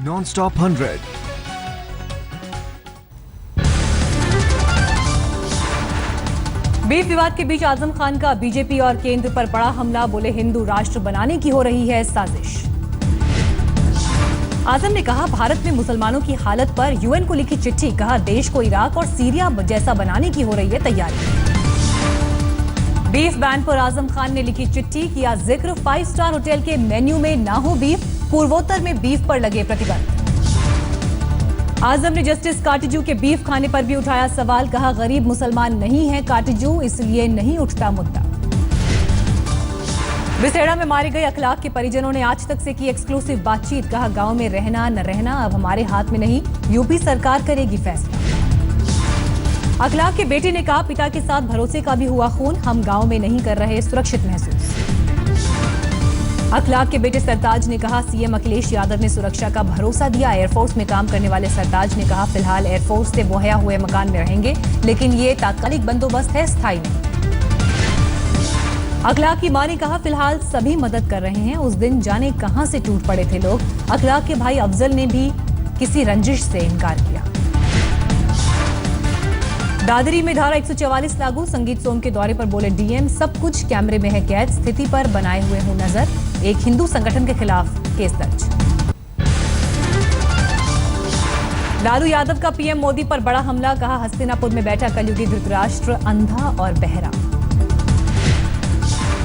Non-stop 100. Beef विवाद के बीच आजम खान का बीजेपी और केंद्र पर बड़ा हमला। बोले हिंदू राष्ट्र बनाने की हो रही है साजिश। आजम ने कहा भारत में मुसलमानों की हालत पर यूएन को लिखी चिट्ठी। कहा देश को इराक और सीरिया जैसा बनाने की हो रही है तैयारी। बीफ बैन पर आजम खान ने लिखी चिट्ठी। किया जिक्र 5 स्टार होटल के मेन्यू में ना हो बीफ। पूर्वोत्तर में बीफ पर लगे प्रतिबंध। आजम ने जस्टिस काटजू के बीफ खाने पर भी उठाया सवाल। कहा गरीब मुसलमान नहीं है काटजू, इसलिए नहीं उठता मुद्दा। विसेड़ा में मारे गए अखलाक के परिजनों ने आज तक से की एक्सक्लूसिव बातचीत। कहा गांव में रहना न रहना अब हमारे हाथ में नहीं, यूपी सरकार करेगी फैसला। अखलाक के बेटे ने कहा पिता के साथ भरोसे का भी हुआ खून, हम गांव में नहीं कर रहे सुरक्षित महसूस। अखलाक के बेटे सरताज ने कहा सीएम अखिलेश यादव ने सुरक्षा का भरोसा दिया। एयरफोर्स में काम करने वाले सरताज ने कहा फिलहाल एयरफोर्स से मुहैया हुए मकान में रहेंगे, लेकिन ये तात्कालिक बंदोबस्त है, स्थायी नहीं। अखलाक की मां ने कहा फिलहाल सभी मदद कर रहे हैं, उस दिन जाने कहां से टूट पड़े थे लोग। अखलाक के भाई अफजल ने भी किसी रंजिश से इनकार किया। दादरी में धारा 144 लागू। संगीत सोम के दौरे पर बोले डीएम सब कुछ कैमरे में है कैद, स्थिति पर बनाए हुए हूं नजर। एक हिंदू संगठन के खिलाफ केस दर्ज। लालू यादव का पीएम मोदी पर बड़ा हमला। कहा हस्तिनापुर में बैठा कलयुगी धृतराष्ट्र अंधा और बहरा।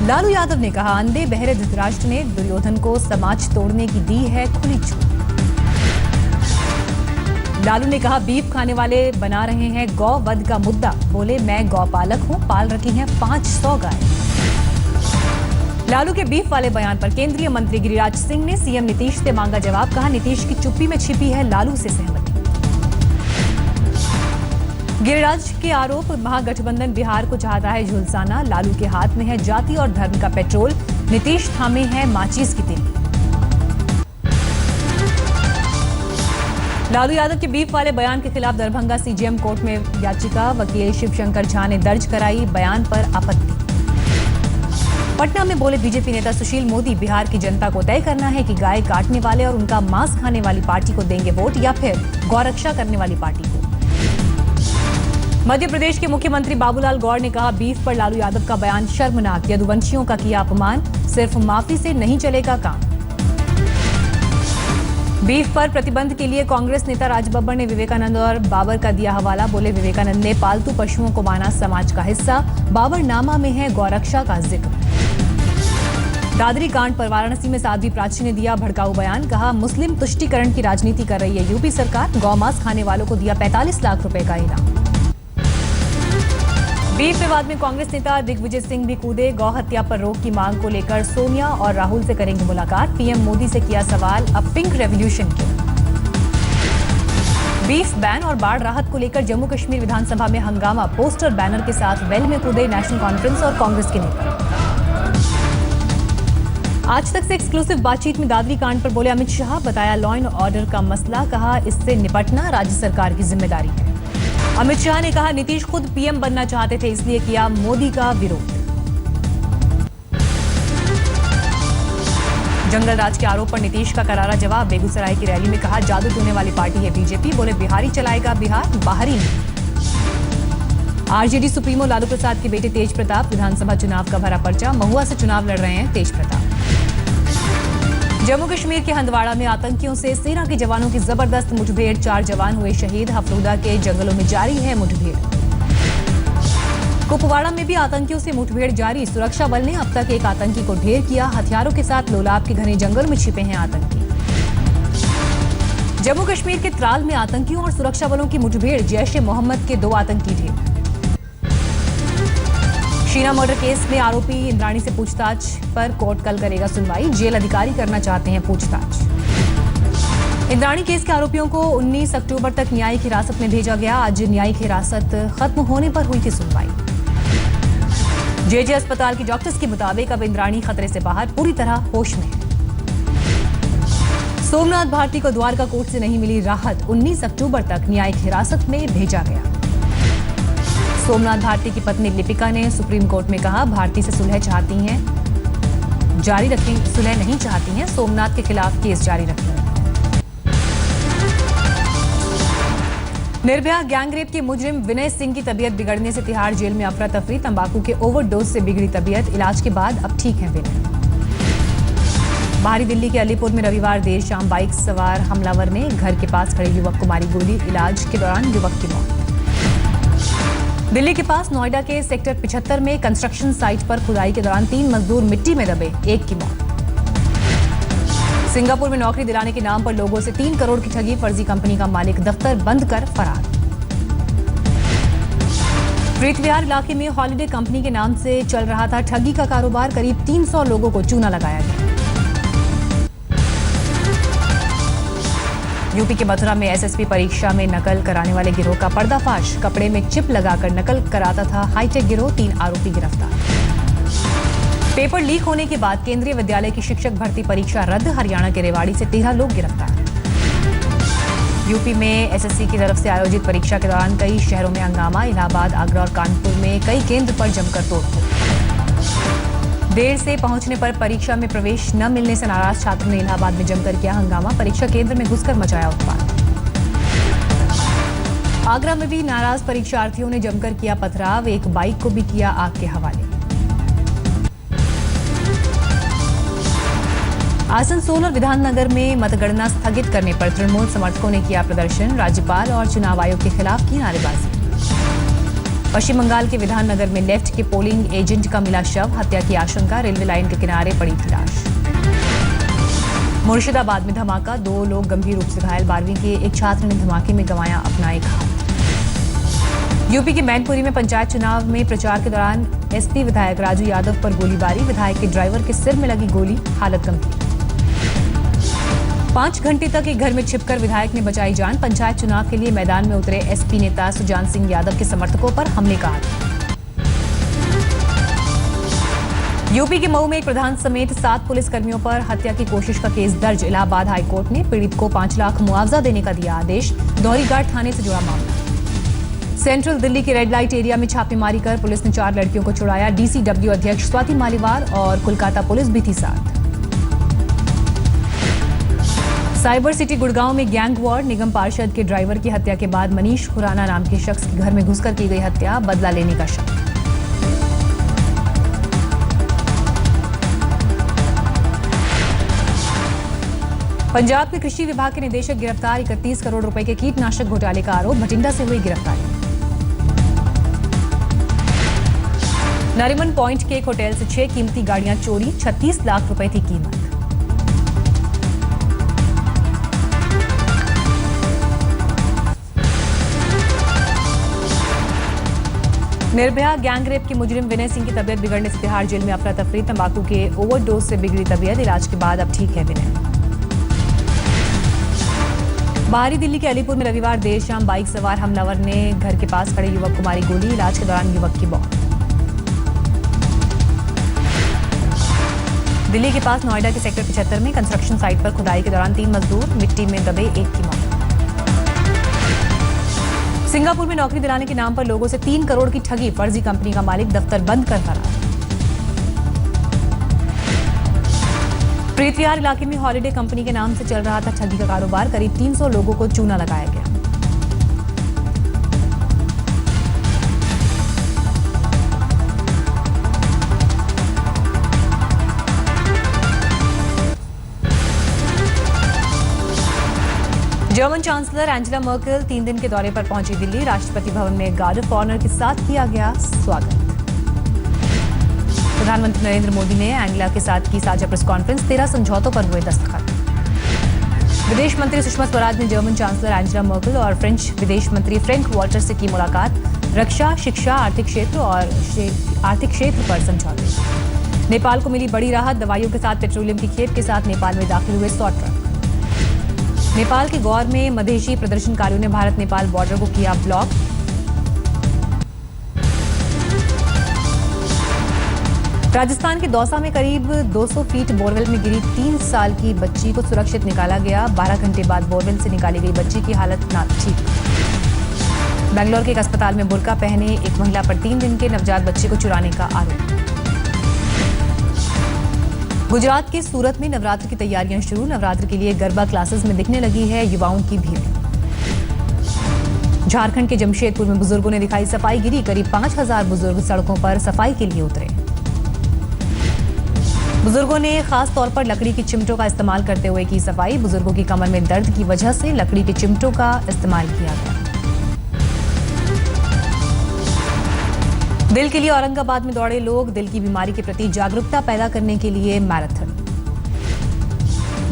लालू यादव ने कहा अंधे बहरे धृतराष्ट्र ने दुर्योधन को समाज तोड़ने की दी है खुली छूट। लालू ने कहा बीफ खाने वाले बना रहे हैं गौ वध का मुद्दा। बोले मैं गौपालक हूं, पाल रखी हैं 500 गाय। लालू के बीफ वाले बयान पर केंद्रीय मंत्री गिरिराज सिंह ने सीएम नीतीश से मांगा जवाब। कहा नीतीश की चुप्पी में छिपी है लालू से सहमति। गिरिराज के आरोप महागठबंधन बिहार को चाहता है झुलसाना। लालू के हाथ में है जाति और धर्म का पेट्रोल, नीतीश थामे हैं माचिस की तीली। लालू यादव के बीफ वाले बयान के खिलाफ दरभंगा सीजेएम कोर्ट में याचिका। वकील शिवशंकर झा ने दर्ज कराई बयान पर आपत्ति। पटना में बोले बीजेपी नेता सुशील मोदी बिहार की जनता को तय करना है कि गाय काटने वाले और उनका मांस खाने वाली पार्टी को देंगे वोट या फिर गौरक्षा करने वाली पार्टी को। मध्य प्रदेश के मुख्यमंत्री बाबूलाल गौर ने कहा बीफ पर लालू यादव का बयान शर्मनाक, यदुवंशियों का किया अपमान, सिर्फ माफी से नहीं चलेगा काम। बीफ पर प्रतिबंध के लिए कांग्रेस नेता राजबब्बर ने विवेकानंद और बाबर का दिया हवाला। बोले विवेकानंद ने पालतू पशुओं को माना समाज का हिस्सा, बाबरनामा में है गौरक्षा का जिक्र। दादरी कांड पर वाराणसी में साध्वी प्राची ने दिया भड़काऊ बयान। कहा मुस्लिम तुष्टीकरण की राजनीति कर रही है यूपी सरकार, गौमांस खाने वालों को दिया 45 लाख रुपए का इनाम। बीफ विवाद में कांग्रेस नेता दिग्विजय सिंह भी कूदे। गौ हत्या पर रोक की मांग को लेकर सोनिया और राहुल से करेंगे मुलाकात। पीएम मोदी से किया सवाल, अब पिंक रेवोल्यूशन क्यों। बीफ बैन और बाढ़ राहत को लेकर जम्मू कश्मीर विधानसभा में हंगामा। पोस्टर बैनर के साथ वेल में कूदे नेशनल कॉन्फ्रेंस और कांग्रेस के नेता। आज तक से एक्सक्लूसिव बातचीत में दादरी कांड पर बोले अमित शाह। बताया लॉ एंड ऑर्डर का मसला, कहा इससे निपटना राज्य सरकार की जिम्मेदारी है। अमित शाह ने कहा नीतीश खुद पीएम बनना चाहते थे, इसलिए किया मोदी का विरोध। जंगल राज के आरोप पर नीतीश का करारा जवाब। बेगूसराय की रैली में कहा जादू टोने वाली पार्टी है बीजेपी। बोले बिहारी चलाएगा बिहार, बाहरी नहीं। आरजेडी सुप्रीमो लालू प्रसाद के बेटे तेज प्रताप विधानसभा चुनाव का भरा पर्चा। महुआ से चुनाव लड़ रहे हैं तेज प्रताप। जम्मू कश्मीर के हंदवाड़ा में आतंकियों से सेना के जवानों की जबरदस्त मुठभेड़, 4 जवान हुए शहीद। हफरूदा के जंगलों में जारी है मुठभेड़। कुपवाड़ा में भी आतंकियों से मुठभेड़ जारी। सुरक्षा बल ने अब तक एक आतंकी को ढेर किया। हथियारों के साथ लोलाब के घने जंगल में छिपे हैं आतंकी। जम्मू कश्मीर के त्राल में आतंकियों और सुरक्षा बलों की मुठभेड़, जैश ए मोहम्मद के 2 आतंकी ढेर। शीना मर्डर केस में आरोपी इंद्राणी से पूछताछ पर कोर्ट कल करेगा सुनवाई। जेल अधिकारी करना चाहते हैं पूछताछ। इंद्राणी केस के आरोपियों को 19 अक्टूबर तक न्यायिक हिरासत में भेजा गया। आज न्यायिक हिरासत खत्म होने पर हुई थी सुनवाई। जेजे अस्पताल के डॉक्टर्स के मुताबिक अब इंद्राणी खतरे से बाहर, पूरी तरह होश में है। सोमनाथ भारती को द्वारका कोर्ट से नहीं मिली राहत। 19 अक्टूबर तक न्यायिक हिरासत में भेजा गया। सोमनाथ भारती की पत्नी लिपिका ने सुप्रीम कोर्ट में कहा भारती से सुलह चाहती हैं, जारी रखें, सुलह नहीं चाहती हैं, सोमनाथ के खिलाफ केस जारी रखें। निर्भया गैंगरेप के मुजरिम विनय सिंह की तबीयत बिगड़ने से तिहाड़ जेल में अफरा तफरी। तंबाकू के ओवरडोज से बिगड़ी तबीयत, इलाज के बाद अब ठीक है विनय। बाहरी दिल्ली के अलीपुर में रविवार देर शाम बाइक सवार हमलावर ने घर के पास खड़े युवक को मारी गोली, इलाज के दौरान युवक की मौत। दिल्ली के पास नोएडा के सेक्टर 75 में कंस्ट्रक्शन साइट पर खुदाई के दौरान 3 मजदूर मिट्टी में दबे, एक की मौत। सिंगापुर में नौकरी दिलाने के नाम पर लोगों से 3 करोड़ की ठगी, फर्जी कंपनी का मालिक दफ्तर बंद कर फरार। प्रीत विहार इलाके में हॉलिडे कंपनी के नाम से चल रहा था ठगी का कारोबार, करीब 300 लोगों को चूना लगाया गया। यूपी के मथुरा में एसएसपी परीक्षा में नकल कराने वाले गिरोह का पर्दाफाश, कपड़े में चिप लगाकर नकल कराता था हाईटेक गिरोह, 3 आरोपी गिरफ्तार। पेपर लीक होने के बाद केंद्रीय विद्यालय की शिक्षक भर्ती परीक्षा रद्द, हरियाणा के रेवाड़ी से 13 लोग गिरफ्तार। यूपी में एसएससी की तरफ से आयोजित परीक्षा के दौरान कई शहरों में हंगामा, इलाहाबाद, आगरा और कानपुर में कई केंद्र पर जमकर तोड़फोड़। देर से पहुंचने पर परीक्षा में प्रवेश न मिलने से नाराज छात्र ने इलाहाबाद में जमकर किया हंगामा, परीक्षा केंद्र में घुसकर मचाया उत्पात। आगरा में भी नाराज परीक्षार्थियों ने जमकर किया पथराव, एक बाइक को भी किया आग के हवाले। आसनसोल और विधाननगर में मतगणना स्थगित करने पर तृणमूल समर्थकों ने किया प्रदर्शन, राज्यपाल और चुनाव आयोग के खिलाफ की नारेबाजी। पश्चिम बंगाल के विधाननगर में लेफ्ट के पोलिंग एजेंट का मिला शव, हत्या की आशंका, रेलवे लाइन के किनारे पड़ी थी लाश। मुर्शिदाबाद में धमाका, 2 लोग गंभीर रूप से घायल, 12वीं के एक छात्र ने धमाके में गंवाया अपना एक हाथ। यूपी के मैनपुरी में पंचायत चुनाव में प्रचार के दौरान एसपी विधायक राजू यादव पर गोलीबारी, विधायक के ड्राइवर के सिर में लगी गोली, हालत गंभीर। 5 घंटे तक एक घर में छिपकर विधायक ने बचाई जान, पंचायत चुनाव के लिए मैदान में उतरे एसपी नेता सुजान सिंह यादव के समर्थकों पर हमले का आरोप। यूपी के मऊ में एक प्रधान समेत 7 पुलिसकर्मियों पर हत्या की कोशिश का केस दर्ज, इलाहाबाद हाईकोर्ट ने पीड़ित को 5 लाख मुआवजा देने का दिया आदेश, दोहरीघाट थाने से जुड़ा मामला। सेंट्रल दिल्ली के रेड लाइट एरिया में छापेमारी कर पुलिस ने 4 लड़कियों को छुड़ाया, डीसीडब्ल्यू अध्यक्ष स्वाति मालीवाल और कोलकाता पुलिस भी थी साथ। साइबर सिटी गुड़गांव में गैंग वॉर, निगम पार्षद के ड्राइवर की हत्या के बाद मनीष खुराना नाम के शख्स के घर में घुसकर की गई हत्या, बदला लेने का शक। पंजाब के कृषि विभाग के निदेशक गिरफ्तार, 31 करोड़ रुपए के कीटनाशक घोटाले का आरोप, भटिंडा से हुई गिरफ्तारी। नरीमन पॉइंट के एक होटल से 6 कीमती गाड़ियां चोरी, 36 लाख रुपए थी कीमत। निर्भया गैंगरेप के मुजरिम विनय सिंह की तबीयत बिगड़ने से तिहाड़ जेल में अफरा तफरी, तंबाकू के ओवरडोज से बिगड़ी तबीयत, इलाज के बाद अब ठीक है विनय। बाहरी दिल्ली के अलीपुर में रविवार देर शाम बाइक सवार हमलावर ने घर के पास खड़े युवक को मारी गोली, इलाज के दौरान युवक की मौत। दिल्ली के पास नोएडा के सेक्टर 75 में कंस्ट्रक्शन साइट पर खुदाई के दौरान 3 मजदूर मिट्टी में दबे, एक की मौत। सिंगापुर में नौकरी दिलाने के नाम पर लोगों से 3 करोड़ की ठगी, फर्जी कंपनी का मालिक दफ्तर बंद कर फरार। प्रीत विहार इलाके में हॉलिडे कंपनी के नाम से चल रहा था ठगी का कारोबार, करीब 300 लोगों को चूना लगाया गया। जर्मन चांसलर एंजेला मर्केल 3 दिन के दौरे पर पहुंची दिल्ली, राष्ट्रपति भवन में गार्ड ऑफ ऑनर के साथ किया गया स्वागत। प्रधानमंत्री नरेंद्र मोदी ने एंजेला के साथ की साझा प्रेस कॉन्फ्रेंस, 13 समझौतों पर हुए दस्तखत। विदेश मंत्री सुषमा स्वराज ने जर्मन चांसलर एंजेला मर्केल और फ्रेंच विदेश मंत्री फ्रैंक वॉल्टर से की मुलाकात, रक्षा, शिक्षा, आर्थिक क्षेत्र पर समझौते। नेपाल को मिली बड़ी राहत, दवाइयों के साथ पेट्रोलियम की खेप के साथ नेपाल में दाखिल हुए 100 ट्रक। नेपाल के गौर में मधेशी प्रदर्शनकारियों ने भारत नेपाल बॉर्डर को किया ब्लॉक। राजस्थान के दौसा में करीब 200 फीट बोरवेल में गिरी 3 साल की बच्ची को सुरक्षित निकाला गया, 12 घंटे बाद बोरवेल से निकाली गई बच्ची की हालत नाजुक। बेंगलोर के एक अस्पताल में बुर्का पहने एक महिला पर 3 दिन के नवजात बच्चे को चुराने का आरोप। गुजरात के सूरत में नवरात्र की तैयारियां शुरू, नवरात्र के लिए गरबा क्लासेस में दिखने लगी है युवाओं की भीड़। झारखंड के जमशेदपुर में बुजुर्गों ने दिखाई सफाईगिरी। करीब 5000 बुजुर्ग सड़कों पर सफाई के लिए उतरे। बुजुर्गों ने खास तौर पर लकड़ी की चिमटों का इस्तेमाल करते हुए की सफाई। बुजुर्गों की कमर में दर्द की वजह से लकड़ी के चिमटों का इस्तेमाल किया गया। दिल के लिए औरंगाबाद में दौड़े लोग। दिल की बीमारी के प्रति जागरूकता पैदा करने के लिए मैराथन।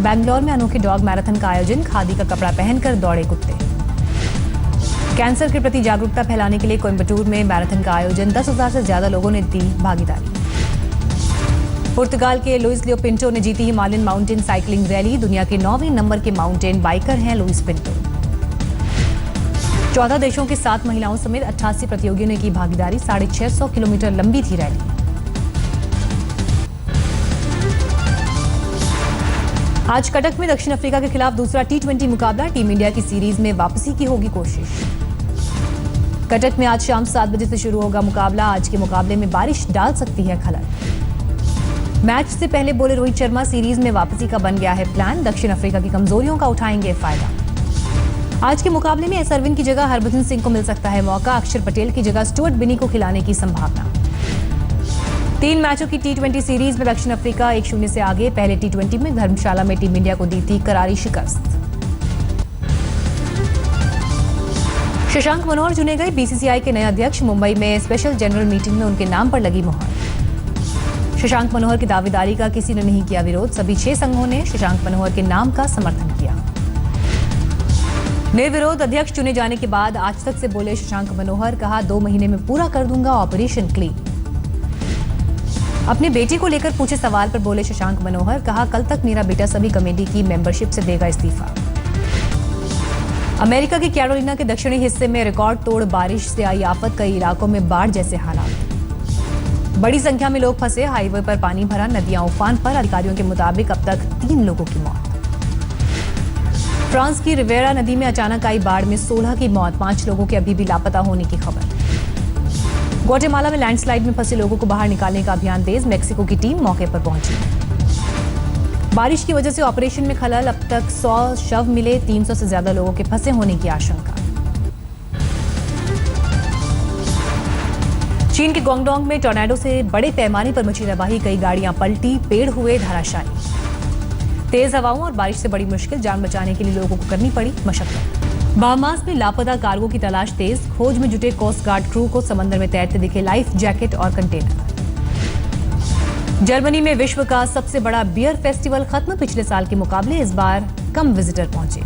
बैंगलोर में अनोखे डॉग मैराथन का आयोजन। खादी का कपड़ा पहनकर दौड़े कुत्ते। कैंसर के प्रति जागरूकता फैलाने के लिए कोयम्बटूर में मैराथन का आयोजन। 10,000 से ज्यादा लोगों ने दी भागीदारी। पुर्तगाल के लुइस लियो पिंटो ने जीती हिमालयन माउंटेन साइकिलिंग रैली। दुनिया के 9वें नंबर के माउंटेन बाइकर हैं लुइस पिंटो। 14 देशों की 7 महिलाओं समेत 88 प्रतियोगियों ने की भागीदारी। 650 किलोमीटर लंबी थी रैली। आज कटक में दक्षिण अफ्रीका के खिलाफ दूसरा T20 मुकाबला। टीम इंडिया की सीरीज में वापसी की होगी कोशिश। कटक में आज शाम 7 बजे से शुरू होगा मुकाबला। आज के मुकाबले में बारिश डाल सकती है खलल। मैच से पहले बोले रोहित शर्मा, सीरीज में वापसी का बन गया है प्लान। दक्षिण अफ्रीका की कमजोरियों का उठाएंगे फायदा। आज के मुकाबले में एस अरविंद की जगह हरभजन सिंह को मिल सकता है मौका। अक्षर पटेल की जगह स्टुअर्ट बिनी को खिलाने की संभावना। 3 मैचों की T20 सीरीज में दक्षिण अफ्रीका 1-0 से आगे। पहले T20 में धर्मशाला में टीम इंडिया को दी थी करारी शिकस्त। शशांक मनोहर चुने गए BCCI के नए अध्यक्ष। मुंबई में स्पेशल जनरल मीटिंग में उनके नाम पर लगी मुहर। शशांक मनोहर की दावेदारी का किसी ने नहीं किया विरोध। सभी 6 संघों ने शशांक मनोहर के नाम का समर्थन किया। निर्विरोध अध्यक्ष चुने जाने के बाद आज तक से बोले शशांक मनोहर। कहा 2 महीने में पूरा कर दूंगा ऑपरेशन क्लीन। अपने बेटे को लेकर पूछे सवाल पर बोले शशांक मनोहर। कहा कल तक मेरा बेटा सभी कमेटी की मेंबरशिप से देगा इस्तीफा। अमेरिका के कैरोलिना के दक्षिणी हिस्से में रिकॉर्ड तोड़ बारिश से आई आफत। कई इलाकों में बाढ़ जैसे हालात। बड़ी संख्या में लोग फंसे। हाईवे पर पानी भरा। नदियां उफान पर। अधिकारियों के मुताबिक अब तक 3 लोगों की मौत। फ्रांस की रिवेरा नदी में अचानक आई बाढ़ में 16 की मौत। 5 लोगों के अभी भी लापता होने की खबर। ग्वाटेमाला में लैंडस्लाइड में फंसे लोगों को बाहर निकालने का अभियान तेज। मेक्सिको की टीम मौके पर पहुंची। बारिश की वजह से ऑपरेशन में खलल। अब तक 100 शव मिले। 300 से ज्यादा लोगों के फंसे होने की आशंका। चीन के गुआंगडोंग में टॉर्नेडो से बड़े पैमाने पर मची तबाही। कई गाड़ियां पलटी। पेड़ हुए धराशायी। तेज हवाओं और बारिश से बड़ी मुश्किल। जान बचाने के लिए लोगों को करनी पड़ी मशक्कत। बहामास में लापता कार्गो की तलाश तेज। खोज में जुटे कोस्ट गार्ड क्रू को समंदर में तैरते दिखे लाइफ जैकेट और कंटेनर। जर्मनी में विश्व का सबसे बड़ा बियर फेस्टिवल खत्म। पिछले साल के मुकाबले इस बार कम विजिटर पहुंचे।